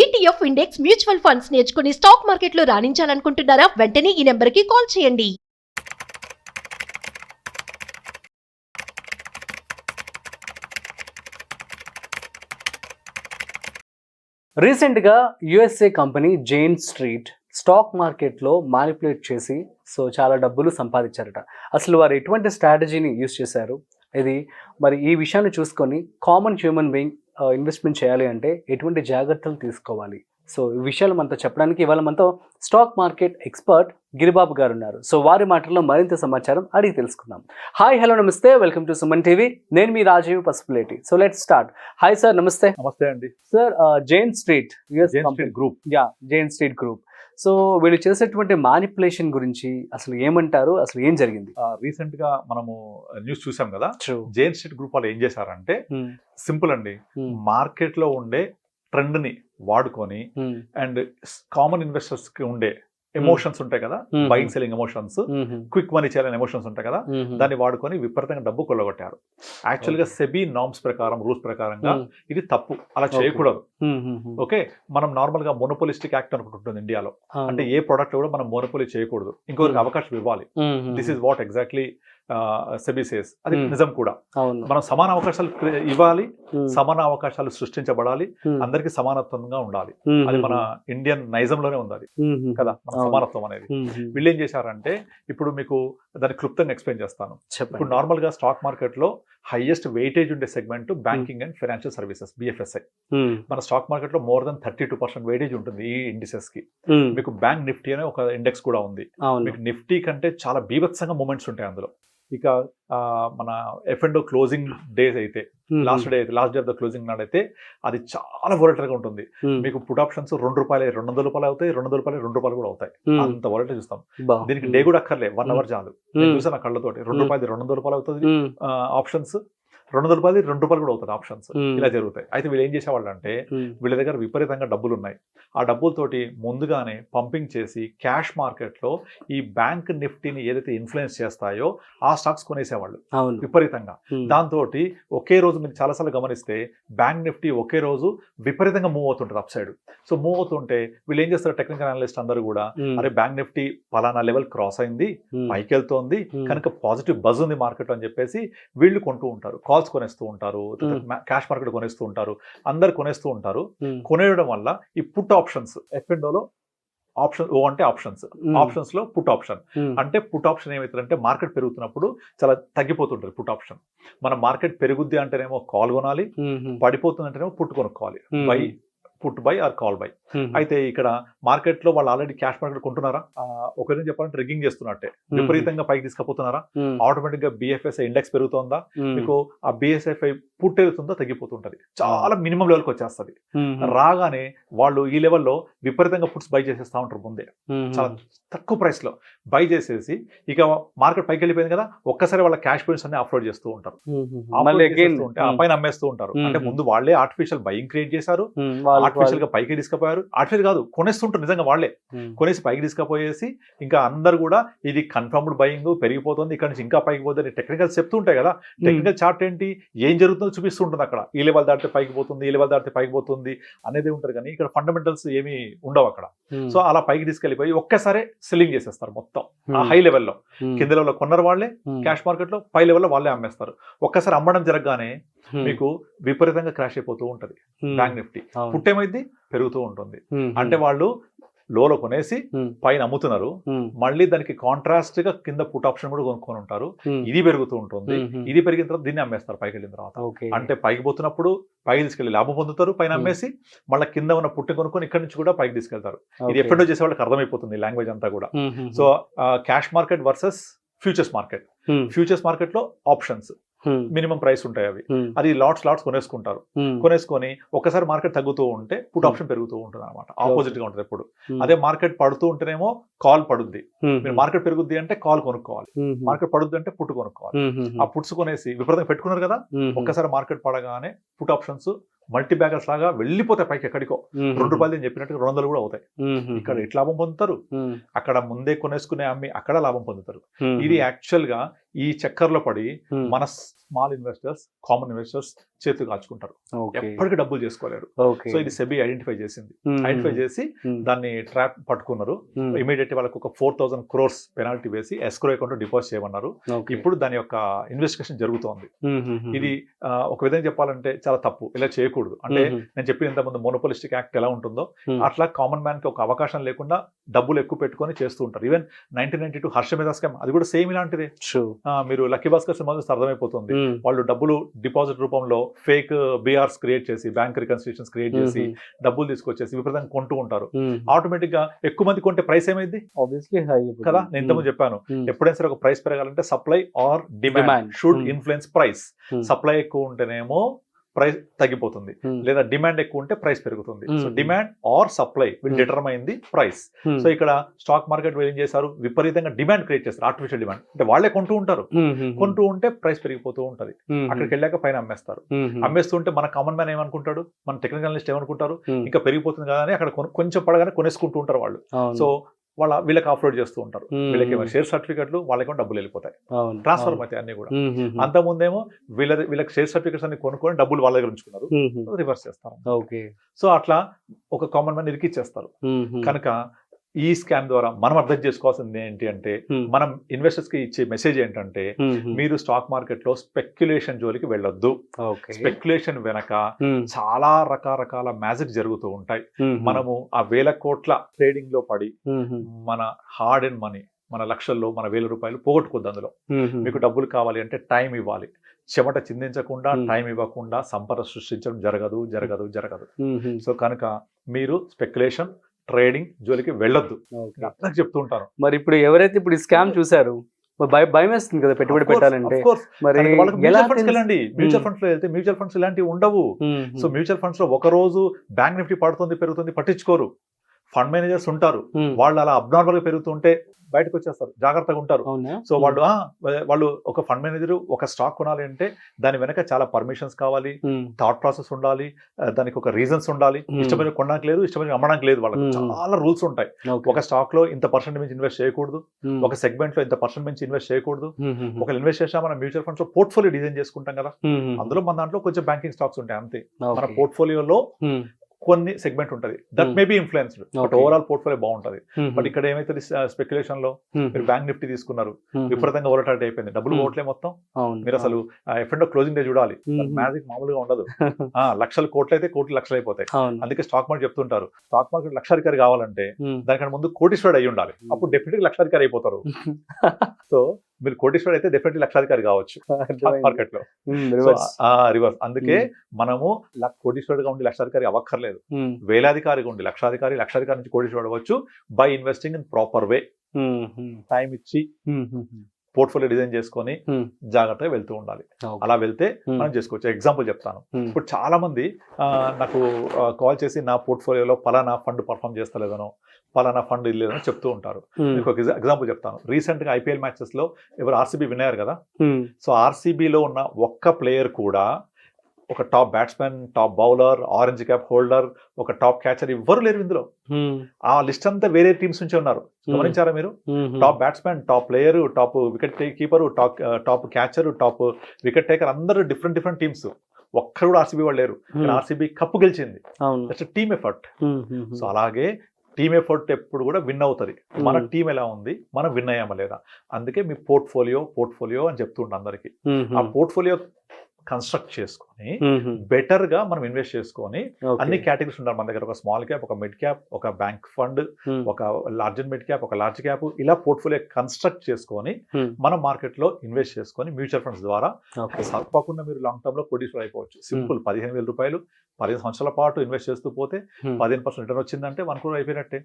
ETF index mutual funds నేర్చుకుని stock మార్కెట్లో రాణించాలనుకుంటున్నారా? వెంటనే ఈ నెంబర్కి కాల్ చేయండి. రీసెంట్గా USA company Jain street stock మార్కెట్లో మానిపులేట్ చేసి చాలా డబ్బులు సంపాదించారట. అసలు వారు ఎటువంటి స్ట్రాటజీని యూస్ చేశారు, ఇది మరి ఈ విషయాన్ని చూసుకొని కామన్ హ్యూమన్ బీయింగ్ ఇన్వెస్ట్మెంట్ చేయాలి అంటే ఎటువంటి జాగ్రత్తలు తీసుకోవాలి, ఈ విషయాలు మనతో చెప్పడానికి ఇవాళ మనతో స్టాక్ మార్కెట్ ఎక్స్పర్ట్ గిరిబాబు గారు ఉన్నారు. వారి మాటల్లో మరింత సమాచారం అడిగి తెలుసుకుందాం. హాయ్, హలో, నమస్తే, వెల్కమ్ టు సుమన్ టీవీ. నేను మీ Rajeev Pasupuleti. Let's start. Hi sir, నమస్తే. నమస్తే అండి sir. Jane Street Group. Jane Street Group. వీళ్ళు చేసేటువంటి మానిపులేషన్ గురించి అసలు ఏమంటారు, అసలు ఏం జరిగింది? రీసెంట్ గా మనము న్యూస్ చూసాం కదా. జైన్ స్ట్రీట్ గ్రూప్ వాళ్ళు ఏం చేశారంటే సింపుల్ అండి, మార్కెట్ లో ఉండే ట్రెండ్ ని వాడుకొని అండ్ కామన్ ఇన్వెస్టర్స్ కి ఉండే ఎమోషన్స్ ఉంటాయి కదా, buying selling emotions, quick money చేయాలని ఎమోషన్స్ ఉంటాయి కదా, దాన్ని వాడుకొని విపరీతంగా డబ్బు కొల్లగొట్టారు. యాక్చువల్ గా సెబీ నార్మ్స్ ప్రకారం, రూల్స్ ప్రకారంగా ఇది తప్పు, అలా చేయకూడదు. ఓకే, మనం నార్మల్ గా మోనోపోలిస్టిక్ యాక్ట్ అనుకుంటుంది ఇండియాలో. అంటే ఏ ప్రొడక్ట్ కూడా మనం మోనోపోలీ చేయకూడదు, ఇంకొకరికి అవకాశం ఇవ్వాలి. This is what exactly SEBI says. అది నిజం కూడా. మనం సమాన అవకాశాలు ఇవ్వాలి, సమాన అవకాశాలు సృష్టించబడాలి, అందరికి సమానత్వంగా ఉండాలి. అది మన ఇండియన్ నైజంలోనే ఉంది అది కదా, మన సమానత్వం అనేది. వీళ్ళు ఏం చేశారంటే, ఇప్పుడు మీకు దాన్ని క్లుప్తంగా ఎక్స్ప్లెయిన్ చేస్తాను. ఇప్పుడు నార్మల్ గా స్టాక్ మార్కెట్ లో హైయెస్ట్ వెయిటేజ్ ఉండే segment banking and financial services, BFSI. మన స్టాక్ మార్కెట్ లో మోర్ దెన్ 32% వెయిటేజ్ ఉంటుంది ఈ ఇండిసెస్ కి. మీకు బ్యాంక్ నిఫ్టీ అనే ఒక ఇండెక్స్ కూడా ఉంది. మీకు నిఫ్టీ కంటే చాలా బీభత్సంగా మూమెంట్స్ ఉంటాయి అందులో. ఇక మన F&O క్లోజింగ్ డేస్ అయితే, last day of the closing నాడైతే అది చాలా వోలటైల్ గా ఉంటుంది. మీకు పుట్ ఆప్షన్స్ ₹2 ₹200 అవుతాయి, ₹2 కూడా అవుతాయి. అంత వోలటైల్ చూస్తాం. దీనికి డే కూడా అక్కర్లే, 1 అవర్ చాలు. నేను చూసాను నా కళ్ళతోటి. ₹2 అవుతుంది ఆప్షన్స్, ₹2 కూడా అవుతుంది ఆప్షన్స్. ఇలా జరుగుతాయి. అయితే వీళ్ళు ఏం చేసేవాళ్ళు అంటే, వీళ్ళ దగ్గర విపరీతంగా డబ్బులు ఉన్నాయి. ఆ డబ్బులతోటి ముందుగానే పంపింగ్ చేసి క్యాష్ మార్కెట్ లో ఈ బ్యాంక్ నిఫ్టీని ఏదైతే ఇన్ఫ్లుయెన్స్ చేస్తాయో ఆ స్టాక్స్ కొనేసేవాళ్ళు విపరీతంగా. దాంతో ఒకే రోజు మీరు చాలాసార్లు గమనిస్తే బ్యాంక్ నిఫ్టీ ఒకే రోజు విపరీతంగా మూవ్ అవుతుంటుంది అప్ సైడ్. మూవ్ అవుతుంటే వీళ్ళు ఏం చేస్తారు, టెక్నికల్ అనలిస్ట్ అందరూ కూడా, అరే బ్యాంక్ నిఫ్టీ పలానా లెవెల్ క్రాస్ అయింది, పైకి వెళ్తోంది కనుక పాజిటివ్ బజ్ ఉంది మార్కెట్ అని చెప్పేసి వీళ్ళు కొంటూ ఉంటారు. కాల్స్ కొనేస్తూ ఉంటారు, క్యాష్ మార్కెట్ కొనేస్తూ ఉంటారు, అందరు కొనేస్తూ ఉంటారు. కొనేయడం వల్ల ఈ పుట్ ఆప్షన్స్, F&Oలో ఆప్షన్, ఓ అంటే ఆప్షన్స్ లో పుట్ ఆప్షన్ అంటే, పుట్ ఆప్షన్ ఏమవుతుందంటే మార్కెట్ పెరుగుతున్నప్పుడు చాలా తగ్గిపోతుంటది పుట్ ఆప్షన్. మన మార్కెట్ పెరుగుద్ది అంటేనేమో కాల్ కొనాలి, పడిపోతుంది అంటేనేమో పుట్ కొనుక్కోవాలి. Put buy or call buy. అయితే ఇక్కడ మార్కెట్ లో వాళ్ళు ఆల్రెడీ క్యాష్ మార్కెట్ కొంటున్నారా, ఒకరిని చెప్పాలంటే రిగ్గింగ్ చేస్తున్నట్టే, విపరీతంగా పైకి తీసుకుపోతున్నారా, ఆటోమేటిక్ గా BFSI ఇండెక్స్ పెరుగుతుందా, మీకు ఆ BSFI పుట్ వెళ్తుందా, తగ్గిపోతుంటది, చాలా మినిమం లెవెల్కి వచ్చేస్తుంది. రాగానే వాళ్ళు ఈ లెవెల్లో విపరీతంగా పుట్స్ బై చేసేస్తా ఉంటారు ముందే, చాలా తక్కువ ప్రైస్ లో బై చేసేసి ఇక మార్కెట్ పైకి వెళ్ళిపోయింది కదా, ఒక్కసారి వాళ్ళ క్యాష్ పాయింట్స్ అన్ని ఆఫ్లోడ్ చేస్తూ ఉంటారు, పైన అమ్మేస్తూ ఉంటారు. అంటే ముందు వాళ్ళే ఆర్టిఫిషియల్ బయింగ్ క్రియేట్ చేశారు, ఆర్టిఫిషియల్ గా పైకి తీసుకుపోయారు. ఆర్టిఫిషియల్ కాదు, కొనేస్తుంటారు నిజంగా వాళ్ళే, కొనేసి పైకి తీసుకుపోయేసి ఇంకా అందరు కూడా ఇది కన్ఫర్మ్డ్ బయింగ్, పెరిగిపోతుంది, ఇక్కడ నుంచి ఇంకా పైకి పోతుంది. టెక్నికల్స్ చెప్తూ ఉంటాయి కదా, టెక్నికల్ చార్ట్ ఏంటి, ఏం జరుగుతుందో చూపిస్తూ ఉంటుంది. అక్కడ ఈ లెవెల్ దాటితే పైకి పోతుంది, ఈ లెవెల్ దాటితే పైకి పోతుంది అనేది ఉంటారు, కానీ ఇక్కడ ఫండమెంటల్స్ ఏమి ఉండవు అక్కడ. అలా పైకి తీసుకెళ్లిపోయి ఒక్కసారి సెల్లింగ్ చేసేస్తారు మొత్తం ఆ హై లెవెల్లో. కింద లెవెల్లో కొన్నారు వాళ్ళే క్యాష్ మార్కెట్ లో, పై లెవెల్లో వాళ్ళే అమ్మేస్తారు. ఒక్కసారి అమ్మడం జరగగానే మీకు విపరీతంగా క్రాష్ అయిపోతూ ఉంటది బ్యాంక్ నిఫ్టీ. పుట్టేమైంది, పెరుగుతూ ఉంటుంది. అంటే వాళ్ళు లోలో కొనేసి పైన అమ్ముతున్నారు, మళ్ళీ దానికి కాంట్రాస్ట్ గా కింద పుట్ ఆప్షన్ కూడా కొనుక్కొని ఉంటారు. ఇది పెరుగుతూ ఉంటుంది, ఇది పెరిగిన తర్వాత దీన్ని అమ్మేస్తారు పైకి వెళ్ళిన తర్వాత. అంటే పైకి పోతున్నప్పుడు పైకి తీసుకెళ్లి లాభం పొందుతారు, పైన అమ్మేసి మళ్ళీ కింద ఉన్న పుట్టి కొనుక్కొని ఇక్కడ నుంచి కూడా పైకి తీసుకెళ్తారు. ఇది F&O చేసే వాళ్ళకి అర్థమైపోతుంది లాంగ్వేజ్ అంతా కూడా. Cash market versus futures market. Futures market లో ఆప్షన్స్ మినిమం ప్రైస్ ఉంటాయి, అవి అది లాట్స్ కొనేసుకుంటారు. కొనేసుకొని ఒకసారి మార్కెట్ తగ్గుతూ ఉంటే పుట్ ఆప్షన్ పెరుగుతూ ఉంటుంది అనమాట, ఆపోజిట్ గా ఉంటుంది ఎప్పుడు. అదే మార్కెట్ పడుతూ ఉంటేనేమో కాల్ పడుద్ది, మీరు మార్కెట్ పెరుగుద్ది అంటే కాల్ కొనుక్కోవాలి, మార్కెట్ పడుద్ది అంటే పుట్ కొనుక్కోవాలి. ఆ పుట్స్ కొనేసి విపరీతంగా పెట్టుకున్నారు కదా, ఒక్కసారి మార్కెట్ పడగానే పుట్ ఆప్షన్స్ మల్టీ బ్యాగర్స్ లాగా వెళ్ళిపోతాయి పైకి, ఎక్కడికో ₹2 అని చెప్పినట్టుగా 200 కూడా అవుతాయి. ఇక్కడ ఎట్లా లాభం పొందుతారు, అక్కడ ముందే కొనేసుకునే అమ్మి అక్కడ లాభం పొందుతారు. ఇది యాక్చువల్ గా ఈ చక్కర్లో పడి మన స్మాల్ ఇన్వెస్టర్స్, కామన్ ఇన్వెస్టర్స్ చేతులు కాల్చుకుంటారు, ఎప్పటికీ డబ్బులు చేసుకోలేరు. సో ఇది సెబీ ఐడెంటిఫై చేసింది. ఐడెంటిఫై చేసి దాన్ని ట్రాప్ పట్టుకున్నారు. ఇమీడియట్ వాళ్ళకి ఒక 4,000 crores పెనాల్టీ వేసి ఎస్క్రో అకౌంట్ డిపాజిట్ చేయమన్నారు. ఇప్పుడు దాని యొక్క ఇన్వెస్టిగేషన్ జరుగుతోంది. ఇది ఒక విధంగా చెప్పాలంటే చాలా తప్పు, ఇలా చేయకూడదు. అంటే నేను చెప్పిన ఇంతకుముందు మోనోపోలిస్టిక్ యాక్ట్ ఎలా ఉంటుందో అట్లా కామన్ మ్యాన్ కి ఒక అవకాశం లేకుండా డబ్బులు ఎక్కువ పెట్టుకొని చేస్తూ ఉంటారు. ఈవెన్ 1992 హర్ష మెహతా స్కామ్, అది కూడా సేమ్ ఇలాంటిదే. మీరు లక్కీ భాస్కర్ సినిమా చూస్తే అర్థమైపోతుంది. వాళ్ళు డబ్బులు డిపాజిట్ రూపంలో ఫేక్ బిఆర్స్ క్రియేట్ చేసి, బ్యాంక్ రికన్స్ట్రక్షన్స్ క్రియేట్ చేసి డబ్బులు తీసుకొచ్చేసి విపరీతంగా కొంటూ ఉంటారు. ఆటోమేటిక్ గా ఎక్కువ మంది కొంటే ప్రైస్ ఏమైంది కదా. నేను ఇంతకుముందు చెప్పాను, ఎప్పుడైనా సరే ఒక ప్రైస్ పెరగాలంటే supply or demand should influence price. Supply ఎక్కువ ఉంటేనేమో ప్రైస్ తగ్గిపోతుంది, లేదా డిమాండ్ ఎక్కువ ఉంటే ప్రైస్ పెరుగుతుంది. So demand or supply will determine the price. So ఇక్కడ స్టాక్ మార్కెట్ ఏం చేశారు, విపరీతంగా డిమాండ్ క్రియేట్ చేస్తారు, ఆర్టిఫిషియల్ డిమాండ్. అంటే వాళ్ళే కొంటూ ఉంటారు, కొంటూ ఉంటే ప్రైస్ పెరిగిపోతూ ఉంటది. అక్కడికి వెళ్ళాక పైన అమ్మేస్తారు. అమ్మేస్తూ ఉంటే మన కామన్ మ్యాన్ ఏమనుకుంటాడు, మన టెక్నికల్ అనలిస్ట్ ఏమనుకుంటారు, ఇంకా పెరిగిపోతుంది కదా అని అక్కడ కొంచెం పడగానే కొనేసుకుంటూ ఉంటారు వాళ్ళు. సో వీళ్ళకి ఆఫ్లోడ్ చేస్తూ ఉంటారు. వీళ్ళకి షేర్ సర్టిఫికెట్లు, వాళ్ళకి డబ్బులు వెళ్ళిపోతాయి, ట్రాన్స్ఫర్ అవుతాయి అన్ని కూడా. అంత ముందేమో వీళ్ళకి షేర్ సర్టిఫికెట్స్ అన్ని కొనుక్కొని డబ్బులు వాళ్ళ దగ్గర ఉంచుకున్నారు, రివర్స్ చేస్తారు. సో అట్లా ఒక కామన్ మ్యాన్ ఇరికిచ్చేస్తారు. కనుక ఈ స్కామ్ ద్వారా మనం అర్థం చేసుకోవాల్సింది ఏంటి అంటే, మనం ఇన్వెస్టర్స్ కి ఇచ్చే మెసేజ్ ఏంటంటే, మీరు స్టాక్ మార్కెట్ లో స్పెక్యులేషన్ జోలికి వెళ్ళొద్దు. స్పెక్యులేషన్ వెనక చాలా రకరకాల మ్యాజిక్ జరుగుతూ ఉంటాయి. మనము ఆ 1,000 కోట్ల ట్రేడింగ్ లో పడి మన హార్డ్ అండ్ మనీ, మన లక్షల్లో, మన 1,000 రూపాయలు పోగొట్టుకోద్దు. అందులో మీకు డబ్బులు కావాలి అంటే టైం ఇవ్వాలి. చెమట చిందించకుండా, టైం ఇవ్వకుండా సంపద సృష్టించడం జరగదు. సో కనుక మీరు స్పెక్యులేషన్, ట్రేడింగ్ జోలికి వెళ్ళొద్దు నాకు చెప్తూ ఉంటారు. మరి ఇప్పుడు ఎవరైతే ఇప్పుడు ఈ స్కామ్ చూసారు, భయం వేస్తుంది కదా పెట్టుబడి పెట్టాలంటే. మరి మ్యూచువల్ ఫండ్స్ వెళ్ళండి, మ్యూచువల్ ఫండ్స్ లో వెళ్తే మ్యూచువల్ ఫండ్స్ ఇలాంటివి ఉండవు. సో మ్యూచువల్ ఫండ్స్ లో ఒక రోజు బ్యాంక్ నిఫ్టీ పడుతుంది, పెరుగుతుంది, పట్టించుకోరు. ఫండ్ మేనేజర్స్ ఉంటారు, వాళ్ళు అలా అబ్నార్మల్ గా పెరుగుతుంటే బయటకు వచ్చేస్తారు, జాగ్రత్తగా ఉంటారు. సో వాళ్ళు ఒక ఫండ్ మేనేజర్ ఒక స్టాక్ కొనాలి అంటే దాని వెనక చాలా పర్మిషన్స్ కావాలి, థాట్ ప్రాసెస్ ఉండాలి, దానికి ఒక రీజన్స్ ఉండాలి. ఇష్టమైన కొనడానికి లేదు, ఇష్టమైన అమ్మడానికి లేదు, వాళ్ళకి చాలా రూల్స్ ఉంటాయి. ఒక స్టాక్ లో ఇంత పర్సెంట్ మించి ఇన్వెస్ట్ చేయకూడదు, ఒక సెగ్మెంట్ లో ఇంత పర్సెంట్ మించి ఇన్వెస్ట్ చేయకూడదు. ఒక ఇన్వెస్ట్ చేసినా మనం మ్యూచువల్ ఫండ్స్ లో పోర్ట్ఫోలియో డిజైన్ చేసుకుంటాం కదా, అందులో మన దాంట్లో కొంచెం బ్యాంకింగ్ స్టాక్స్ ఉంటాయి అంతే. మన పోర్ట్ఫోలియోలో కొన్ని సెగ్మెంట్ ఉంటుంది, that may be influenced, but overall portfolio బాగుంటది. బట్ ఇక్కడ ఏమైతే స్పెక్యులేషన్ లో మీరు బ్యాంక్ నిఫ్టీ తీసుకున్నారు, విపరీతంగా వోలటాలిటీ అయిపోయింది, డబ్బులు పోవట్లే మొత్తం. మీరు అసలు ఎఫ్ఎండో క్లోజింగ్ డే చూడాలి, మ్యాజిక్ మామూలుగా ఉండదు. లక్షల కోట్లు అయితే కోట్లు లక్షలు అయిపోతాయి. అందుకే స్టాక్ మార్కెట్ చెప్తుంటారు, స్టాక్ మార్కెట్ లక్షాధికారి కావాలంటే దానికంటే ముందు కోటీశ్వరుడు అయి ఉండాలి, అప్పుడు డెఫినెట్గా లక్షాధికారి అయిపోతారు. సో మీరు కోటీశ్వరుడు అయితే డెఫినెట్లీ లక్షాధికారి కావచ్చు స్టాక్ మార్కెట్ లో. రివర్స్. అందుకే మనము కోటీశ్వరుడుగా ఉండి లక్షాధికారి అవ్వక్కర్లేదు, వేలాధికారిగా ఉండి లక్షాధికారి నుంచి కోటీశ్వరుడు అవ్వచ్చు by investing in proper way. Time ఇచ్చి పోర్ట్ఫోలియో డిజైన్ చేసుకొని జాగ్రత్తగా వెళ్తూ ఉండాలి. అలా వెళ్తే మనం చేసుకోవచ్చు. ఎగ్జాంపుల్ చెప్తాను. ఇప్పుడు చాలా మంది నాకు కాల్ చేసి నా పోర్ట్ఫోలియోలో పలానా ఫండ్ పర్ఫామ్ చేస్తలేదనో, పలానా ఫండ్ ఇల్లేదనో చెప్తూ ఉంటారు. మీకు ఒక ఎగ్జాంపుల్ చెప్తాను. రీసెంట్ గా ఐపీఎల్ మ్యాచెస్ లో ఎవరు ఆర్సీబీ విన్నారు కదా. సో ఆర్సీబీలో ఉన్న ఒక్క ప్లేయర్ కూడా, ఒక top batsmen, top bowler, orange cap holder, ఒక టాప్ క్యాచర్ ఎవ్వరు లేరు ఇందులో. ఆ లిస్ట్ అంతా వేరే టీమ్స్ నుంచి ఉన్నారు, గమనించారా మీరు? Top batsmen, top player, top wicket keeper, top catcher, top wicket taker, అందరూ డిఫరెంట్ టీమ్స్. ఒక్కరు కూడా ఆర్సీబీ వాళ్ళు లేరు. ఆర్సీబీ కప్పు గెలిచింది, టీమ్ ఎఫర్ట్. సో అలాగే టీమ్ ఎఫర్ట్ ఎప్పుడు కూడా విన్ అవుతుంది. మన టీం ఎలా ఉంది, మనం విన్ అయ్యామా లేదా. అందుకే మీ పోర్ట్ఫోలియో అని చెప్తుంటాం అందరికి. ఆ పోర్ట్ఫోలియో కన్స్ట్రక్ట్ చేసుకొని బెటర్ గా మనం ఇన్వెస్ట్ చేసుకొని, అన్ని కేటగిరీస్ ఉండాలి మన దగ్గర. ఒక స్మాల్ క్యాప్, ఒక మిడ్ క్యాప్, ఒక బ్యాంక్ ఫండ్, ఒక లార్జ్ అండ్ మిడ్ క్యాప్, ఒక లార్జ్ క్యాప్, ఇలా పోర్ట్ఫోలియో కన్స్ట్రక్ట్ చేసుకొని మనం మార్కెట్ లో ఇన్వెస్ట్ చేసుకొని మ్యూచువల్ ఫండ్స్ ద్వారా తప్పకుండా మీరు లాంగ్ టర్మ్ లో కోటీశ్వరుడు అయిపోవచ్చు. సింపుల్ 15,000 రూపాయలు 15 సంవత్సరాల పాటు ఇన్వెస్ట్ చేస్తూ పోతే 15% రిటర్న్ వచ్చిందంటే 1 crore అయిపోయినట్టే.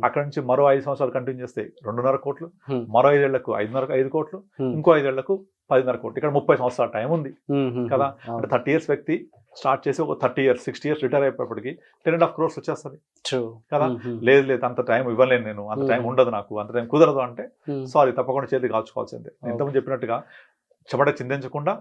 అక్కడ నుంచి మరో 5 సంవత్సరాలు కంటిన్యూ చేస్తే 2.5 కోట్లు, మరో 5 ఏళ్లకు 5 కోట్లు, ఇంకో 5 ఏళ్లకు 10.5 కోట్లు. ఇక్కడ 30 సంవత్సరాల టైం ఉంది కదా. అంటే 30 years వ్యక్తి స్టార్ట్ చేసి ఒక 30 years 60 years రిటైర్ అయిపోయేప్పటికి 10.5 crores వచ్చేస్తుంది కదా. లేదు అంత టైం ఇవ్వలేను నేను, అంత టైం ఉండదు నాకు, అంత టైం కుదరదు అంటే సారీ, తప్పకుండా చేతి కాల్చుకోవాల్సిందే. ఇంతకుముందు చెప్పినట్టుగా చెమట చిందించకుండా,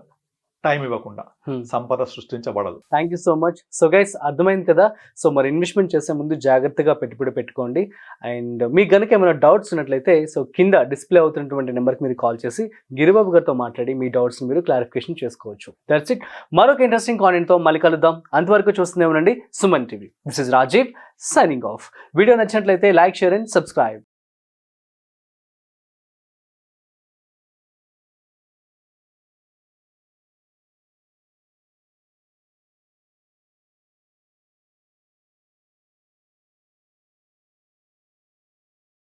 టైం ఇవ్వకుండా సంపద సృష్టించబడదు. Thank you so much. So guys, అర్థమైంది కదా. సో మరి ఇన్వెస్ట్మెంట్ చేసే ముందు జాగ్రత్తగా పెట్టుబడి పెట్టుకోండి. అండ్ మీకు కనుక ఏమైనా డౌట్స్ ఉన్నట్లయితే సో కింద డిస్ప్లే అవుతున్నటువంటి నెంబర్కి మీరు కాల్ చేసి గిరిబాబు గారితో మాట్లాడి మీ డౌట్స్ మీరు క్లారిఫికేషన్ చేసుకోవచ్చు. That's it. మరొక ఇంట్రెస్టింగ్ కాంటెంట్తో మళ్ళీ కలుద్దాం. అంతవరకు చూస్తూనే ఉండండి Suman TV. This is Rajeev signing off. Video నచ్చినట్లయితే లైక్, షేర్ అండ్ సబ్స్క్రైబ్.